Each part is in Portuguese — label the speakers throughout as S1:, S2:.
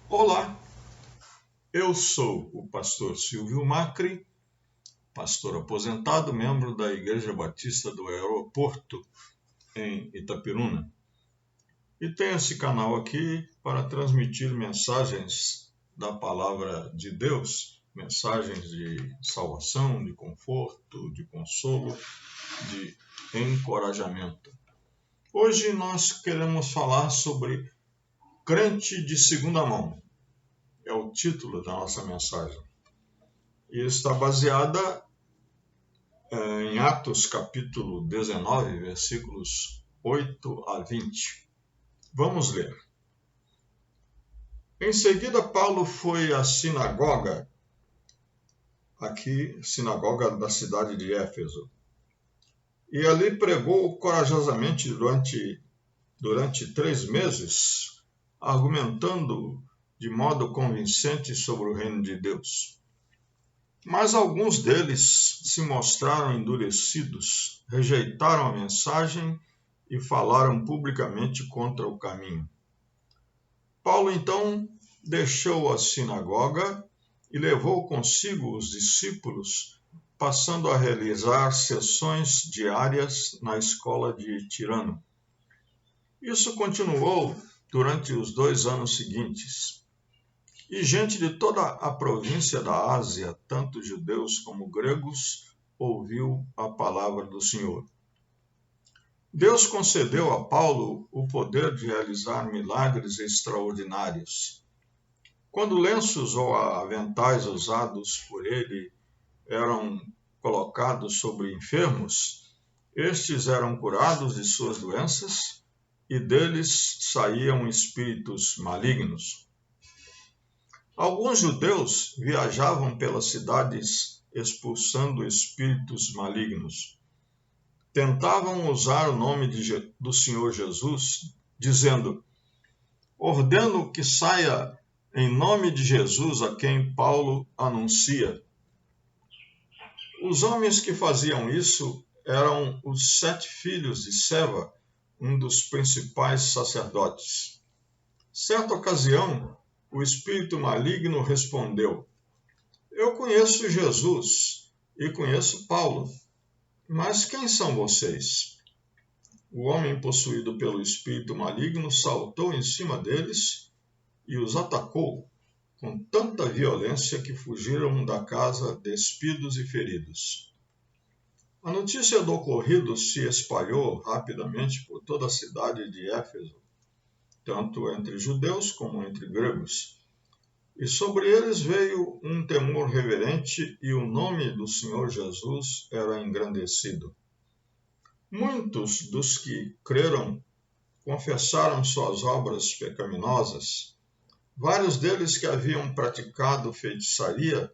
S1: Olá, eu sou o pastor Silvio Macri, pastor aposentado, membro da Igreja Batista do Aeroporto, em Itapiruna. E tenho esse canal aqui para transmitir mensagens da Palavra de Deus, mensagens de salvação, de conforto, de consolo, de encorajamento. Hoje nós queremos falar sobre crente de segunda mão. É o título da nossa mensagem. E está baseada em Atos capítulo 19, versículos 8 a 20. Vamos ler. Em seguida, Paulo foi à sinagoga, sinagoga da cidade de Éfeso, e ali pregou corajosamente durante 3 meses, argumentando de modo convincente sobre o reino de Deus. Mas alguns deles se mostraram endurecidos, rejeitaram a mensagem e falaram publicamente contra o caminho. Paulo então deixou a sinagoga e levou consigo os discípulos, passando a realizar sessões diárias na escola de Tirano. Isso continuou durante os 2 anos seguintes. E gente de toda a província da Ásia, tanto judeus como gregos, ouviu a palavra do Senhor. Deus concedeu a Paulo o poder de realizar milagres extraordinários. Quando lenços ou aventais usados por ele eram colocados sobre enfermos, estes eram curados de suas doenças e deles saíam espíritos malignos. Alguns judeus viajavam pelas cidades expulsando espíritos malignos. Tentavam usar o nome do Senhor Jesus, dizendo: ordeno que saia em nome de Jesus a quem Paulo anuncia. Os homens que faziam isso eram os 7 filhos de Seva, um dos principais sacerdotes. Certa ocasião, o espírito maligno respondeu: eu conheço Jesus e conheço Paulo, mas quem são vocês? O homem possuído pelo espírito maligno saltou em cima deles e os atacou com tanta violência que fugiram da casa despidos e feridos. A notícia do ocorrido se espalhou rapidamente por toda a cidade de Éfeso, tanto entre judeus como entre gregos. E sobre eles veio um temor reverente e o nome do Senhor Jesus era engrandecido. Muitos dos que creram confessaram suas obras pecaminosas. Vários deles que haviam praticado feitiçaria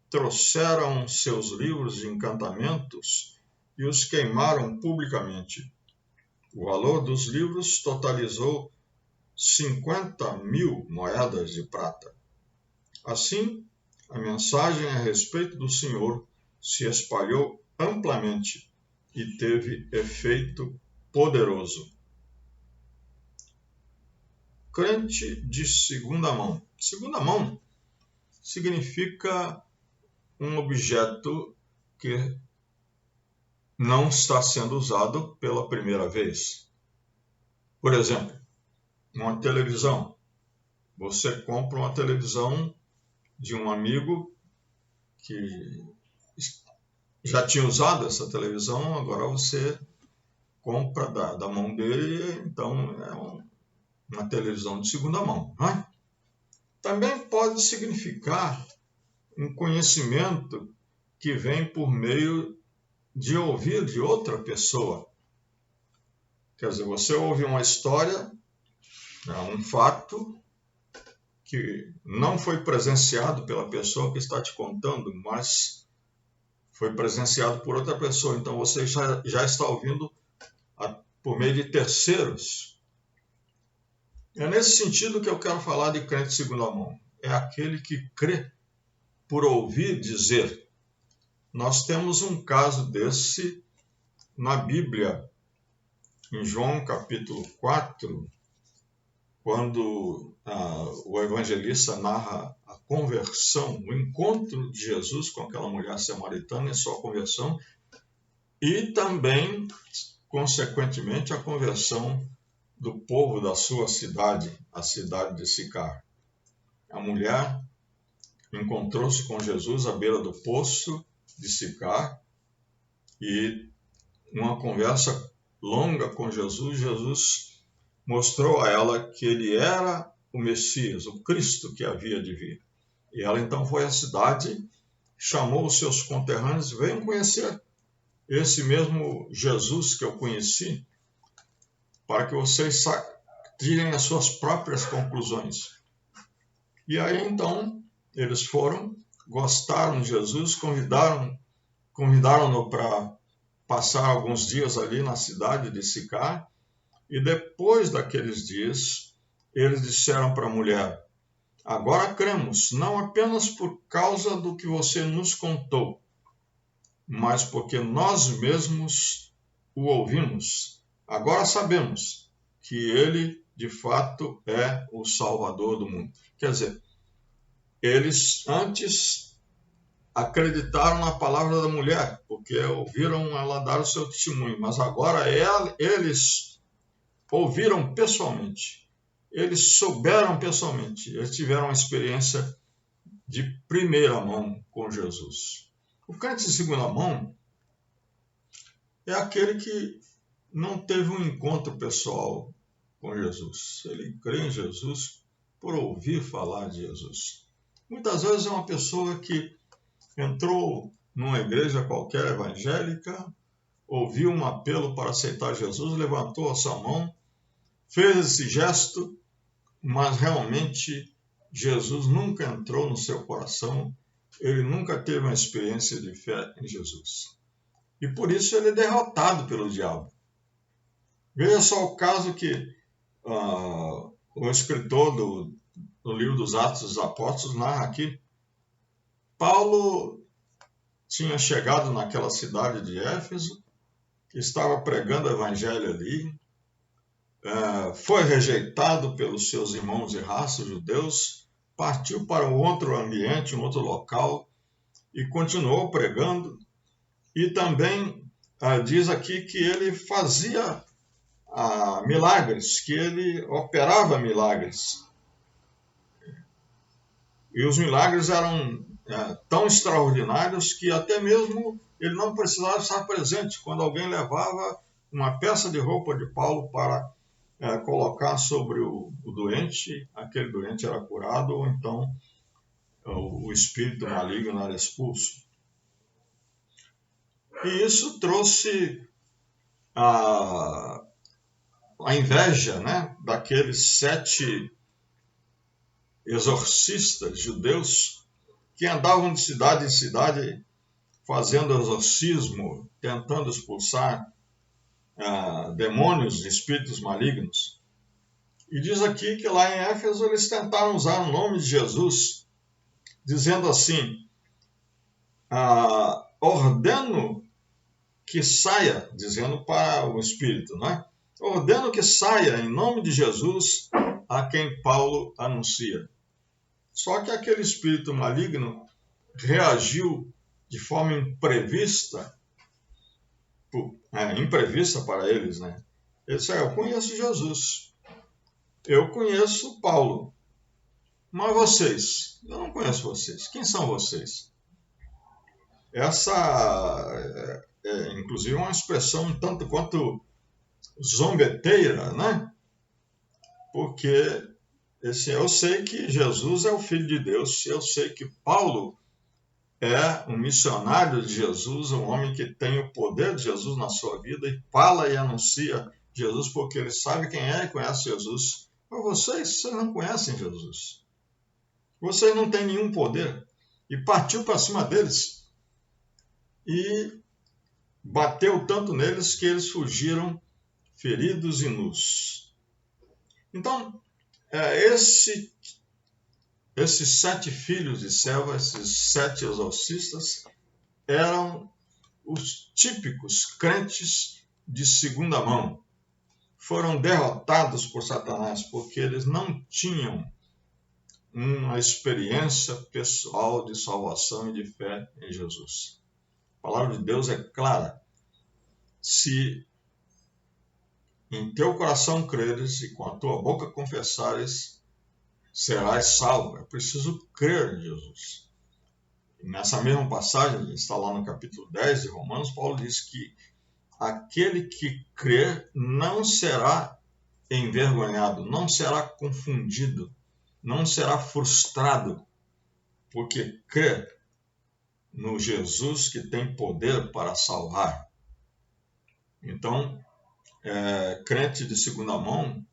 S1: trouxeram seus livros de encantamentos e os queimaram publicamente. O valor dos livros totalizou 50.000 moedas de prata. Assim, a mensagem a respeito do Senhor se espalhou amplamente e teve efeito poderoso. Crente de segunda mão. Segunda mão significa um objeto que não está sendo usado pela primeira vez. Por exemplo, uma televisão. Você compra uma televisão de um amigo que já tinha usado essa televisão, agora você compra da mão dele, então é uma televisão de segunda mão. Né? Também pode significar um conhecimento que vem por meio de ouvir de outra pessoa. Quer dizer, você ouve uma história, um fato que não foi presenciado pela pessoa que está te contando, mas foi presenciado por outra pessoa. Então você já está ouvindo por meio de terceiros. É nesse sentido que eu quero falar de crente de segunda mão. É aquele que crê por ouvir dizer. Nós temos um caso desse na Bíblia, em João capítulo 4, quando o evangelista narra a conversão, o encontro de Jesus com aquela mulher samaritana e sua conversão, e também, consequentemente, a conversão do povo da sua cidade, a cidade de Sicar. A mulher encontrou-se com Jesus à beira do poço de Sicar e uma conversa longa com Jesus. Jesus mostrou a ela que ele era o Messias, o Cristo que havia de vir. E ela então foi à cidade, chamou os seus conterrâneos, venham conhecer esse mesmo Jesus que eu conheci, para que vocês tirem as suas próprias conclusões. E aí então eles foram, gostaram de Jesus, convidaram-no para passar alguns dias ali na cidade de Sicar, e depois daqueles dias, eles disseram para a mulher: agora cremos, não apenas por causa do que você nos contou, mas porque nós mesmos o ouvimos. Agora sabemos que ele, de fato, é o Salvador do mundo. Quer dizer, eles antes acreditaram na palavra da mulher, porque ouviram ela dar o seu testemunho, mas agora eles ouviram pessoalmente, eles souberam pessoalmente, eles tiveram uma experiência de primeira mão com Jesus. O crente de segunda mão é aquele que não teve um encontro pessoal com Jesus. Ele crê em Jesus por ouvir falar de Jesus. Muitas vezes é uma pessoa que entrou numa igreja qualquer evangélica, ouviu um apelo para aceitar Jesus, levantou a sua mão, fez esse gesto, mas realmente Jesus nunca entrou no seu coração, ele nunca teve uma experiência de fé em Jesus. E por isso ele é derrotado pelo diabo. Veja só o caso que o escritor do livro dos Atos dos Apóstolos narra aqui. Paulo tinha chegado naquela cidade de Éfeso, estava pregando o evangelho ali, foi rejeitado pelos seus irmãos de raça, judeus, partiu para um outro ambiente, um outro local, e continuou pregando. E também diz aqui que ele fazia milagres, que ele operava milagres. E os milagres eram tão extraordinários que até mesmo ele não precisava estar presente quando alguém levava uma peça de roupa de Paulo para colocar sobre o doente, aquele doente era curado, ou então o espírito maligno era expulso. E isso trouxe a inveja, né, daqueles 7 exorcistas judeus que andavam de cidade em cidade fazendo exorcismo, tentando expulsar demônios, espíritos malignos. E diz aqui que lá em Éfeso eles tentaram usar o nome de Jesus, dizendo assim: ordeno que saia, dizendo para o espírito, né? Ordeno que saia em nome de Jesus a quem Paulo anuncia. Só que aquele espírito maligno reagiu de forma imprevista para eles, né? Ele disse: eu conheço Jesus, eu conheço Paulo, mas vocês, eu não conheço vocês. Quem são vocês? Essa inclusive, uma expressão um tanto quanto zombeteira, né? Porque eu sei que Jesus é o Filho de Deus, eu sei que Paulo é um missionário de Jesus, um homem que tem o poder de Jesus na sua vida e fala e anuncia Jesus porque ele sabe quem é e conhece Jesus. Mas vocês não conhecem Jesus. Vocês não têm nenhum poder. E partiu para cima deles. E bateu tanto neles que eles fugiram feridos e nus. Então, esses 7 filhos de Seva, esses 7 exorcistas, eram os típicos crentes de segunda mão. foram derrotados por Satanás, porque eles não tinham uma experiência pessoal de salvação e de fé em Jesus. A palavra de Deus é clara. Se em teu coração creres e com a tua boca confessares, serás salvo. É preciso crer em Jesus. E nessa mesma passagem, está lá no capítulo 10 de Romanos, Paulo diz que aquele que crer não será envergonhado, não será confundido, não será frustrado, porque crê no Jesus que tem poder para salvar. Então, crente de segunda mão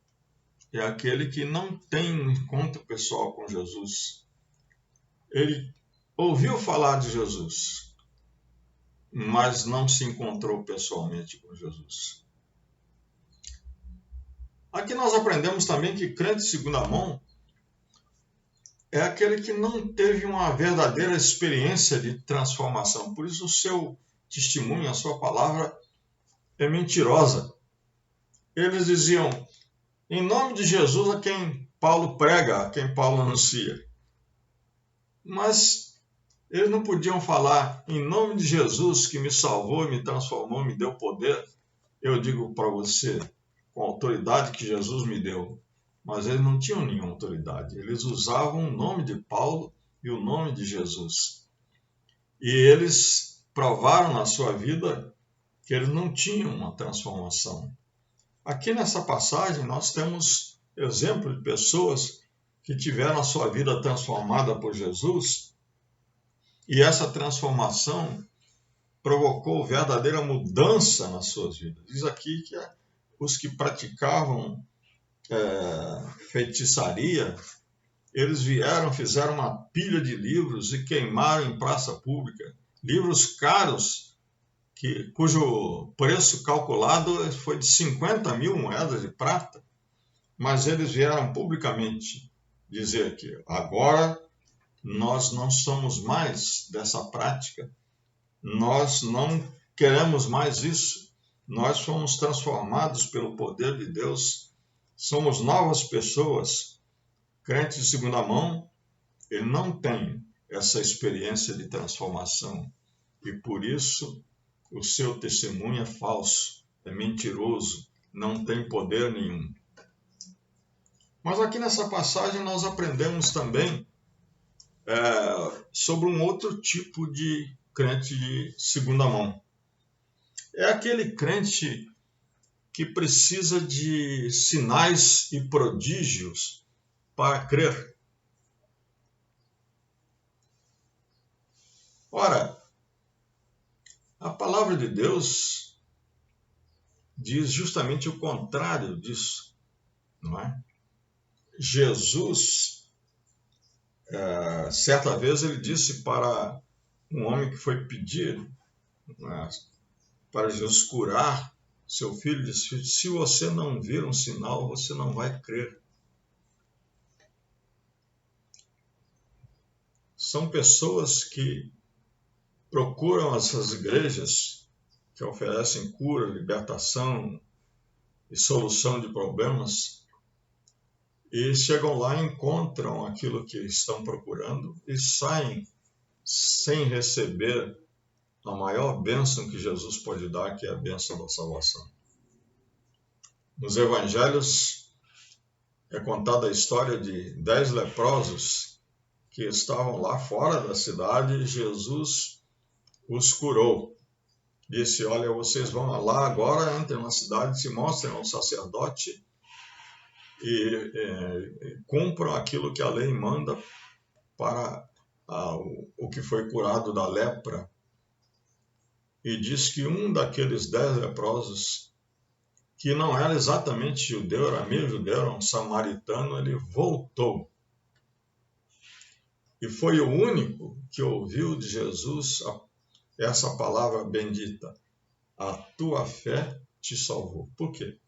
S1: é aquele que não tem um encontro pessoal com Jesus. Ele ouviu falar de Jesus, mas não se encontrou pessoalmente com Jesus. Aqui nós aprendemos também que crente de segunda mão é aquele que não teve uma verdadeira experiência de transformação. Por isso o seu testemunho, a sua palavra é mentirosa. Eles diziam, em nome de Jesus a quem Paulo prega, a quem Paulo anuncia. Mas eles não podiam falar, em nome de Jesus que me salvou, me transformou, me deu poder. Eu digo para você, com a autoridade que Jesus me deu. Mas eles não tinham nenhuma autoridade. Eles usavam o nome de Paulo e o nome de Jesus. E eles provaram na sua vida que eles não tinham uma transformação. Aqui nessa passagem nós temos exemplo de pessoas que tiveram a sua vida transformada por Jesus e essa transformação provocou verdadeira mudança nas suas vidas. Diz aqui que os que praticavam feitiçaria, eles vieram, fizeram uma pilha de livros e queimaram em praça pública. Livros caros, cujo preço calculado foi de 50 mil moedas de prata, mas eles vieram publicamente dizer que agora nós não somos mais dessa prática, nós não queremos mais isso, nós fomos transformados pelo poder de Deus, somos novas pessoas. Crente de segunda mão, ele não tem essa experiência de transformação e por isso o seu testemunho é falso, é mentiroso, não tem poder nenhum. Mas aqui nessa passagem nós aprendemos também sobre um outro tipo de crente de segunda mão. É aquele crente que precisa de sinais e prodígios para crer. Ora, a palavra de Deus diz justamente o contrário disso, não é? Jesus, certa vez ele disse para um homem que foi pedir para Jesus curar seu filho, disse, se você não vir um sinal, você não vai crer. São pessoas que procuram essas igrejas que oferecem cura, libertação e solução de problemas e chegam lá e encontram aquilo que estão procurando e saem sem receber a maior bênção que Jesus pode dar, que é a bênção da salvação. Nos evangelhos é contada a história de 10 leprosos que estavam lá fora da cidade e Jesus os curou. Disse, olha, vocês vão lá agora, entrem na cidade, se mostrem ao sacerdote e cumpram aquilo que a lei manda para o que foi curado da lepra. E diz que um daqueles 10 leprosos, que não era exatamente judeu, era meio judeu, era um samaritano, ele voltou. E foi o único que ouviu de Jesus essa palavra bendita, a tua fé te salvou. Por quê?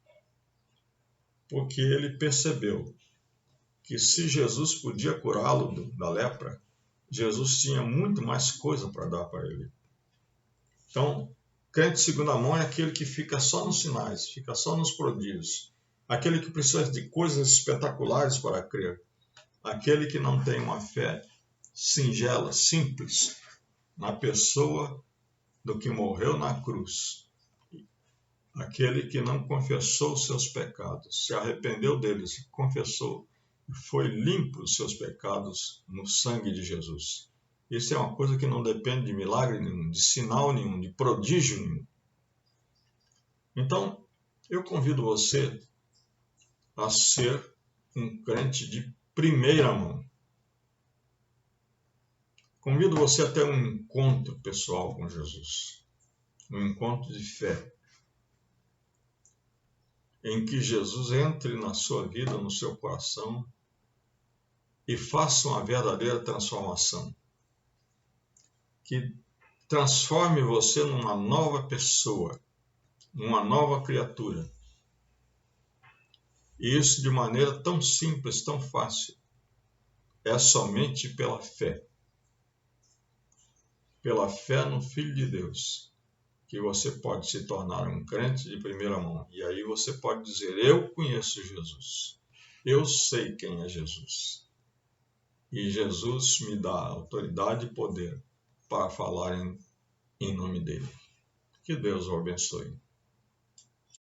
S1: Porque ele percebeu que se Jesus podia curá-lo da lepra, Jesus tinha muito mais coisa para dar para ele. Então, Crente de segunda mão é aquele que fica só nos sinais, fica só nos prodígios. Aquele que precisa de coisas espetaculares para crer. Aquele que não tem uma fé singela, simples, na pessoa do que morreu na cruz. Aquele que não confessou os seus pecados, se arrependeu deles, confessou e foi limpo os seus pecados no sangue de Jesus. Isso é uma coisa que não depende de milagre nenhum, de sinal nenhum, de prodígio nenhum. Então, eu convido você a ser um crente de primeira mão. Convido você a ter um encontro pessoal com Jesus, um encontro de fé, em que Jesus entre na sua vida, no seu coração e faça uma verdadeira transformação, que transforme você numa nova pessoa, numa nova criatura. E isso de maneira tão simples, tão fácil. É somente pela fé. Pela fé no Filho de Deus, que você pode se tornar um crente de primeira mão. E aí você pode dizer, eu conheço Jesus. Eu sei quem é Jesus. E Jesus me dá autoridade e poder para falar em nome dele. Que Deus o abençoe.